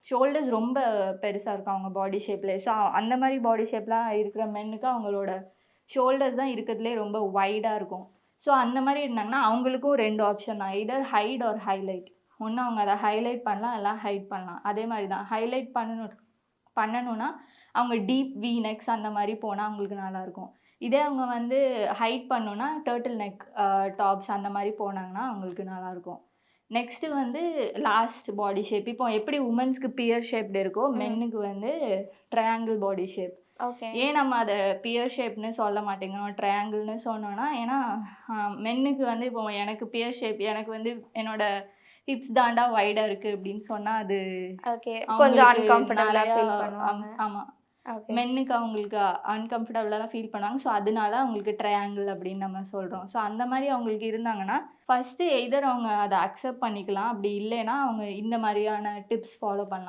Shoulders ரொம்ப பெருசா இருக்கும் அவங்க பாடி ஷேப்ல. ஸோ அந்த மாரி பாடி ஷேப்லாம் இருக்கிற மென்னுக்கு அவங்களோட ஷோல்டர்ஸ் தான் இருக்கிறதுலே ரொம்ப வைடா இருக்கும். ஸோ அந்த மாரி இருந்தாங்கன்னா, அவங்களுக்கும் 2 ஆப்ஷன் தான். Either hide or highlight. ஒண்ணு அவங்க அத ஹைலைட் பண்ணலாம், இல்ல ஹைட் பண்ணலாம். அதே மாரி தான். ஹைலைட் பண்ணணும்னா, அவங்க டீப் வி நெக்ஸ் அந்த மாரி போனா அவங்களுக்கு நல்லாருக்கும். இதே அவங்க வந்து ஹைட் பண்ணணும்னா, டர்ட்டில் நெக் டாப்ஸ் அந்த மாரி போனாங்கன்னா, அவங்களுக்கு நல்லாருக்கும். நெக்ஸ்ட்டு வந்து லாஸ்ட் பாடி ஷேப். இப்போ எப்படி வுமென்ஸ்க்கு பியர் ஷேப்டு இருக்கோ, ம். மென்னுக்கு வந்து ட்ரையாங்கிள் பாடி ஷேப். ஓகே. ஏன் நம்ம அத பியர் ஷேப்ன்னு சொல்ல மாட்டேங்கிறோம், ட்ரையாங்கிள்ன்னு சொன்னோம்னா, ஏன்னா மென்னுக்கு வந்து இப்போ எனக்கு பியர் ஷேப் எனக்கு வந்து என்னோட ஹிப்ஸ் தான்டா வைடா இருக்கு அப்படின்னு சொன்னா, அது ஓகே. கொஞ்சம் அவங்களுக்கு அன்கம்ஃபர்டபுளா நெறையா ஃபீல் பண்ணுவாங்க. ஆமா. ஓகே. மென்னுக்கு அவங்களுக்கு அன்கம்ஃபர்டபுளா தான் ஃபீல் பண்ணுவாங்க. ஸோ, அதனால அவங்களுக்கு ட்ரையாங்கிள் அப்படின்னு நம்ம சொல்றோம். ஸோ, அந்த மாரி அவங்களுக்கு இருந்தாங்கன்னா, ஃபர்ஸ்ட்டு எய்தர் அவங்க அத அக்செப்ட் பண்ணிக்கலாம். அப்படி இல்லைன்னா, அவங்க இந்த மாரியான டிப்ஸ் ஃபாலோ பண்ணலாம்.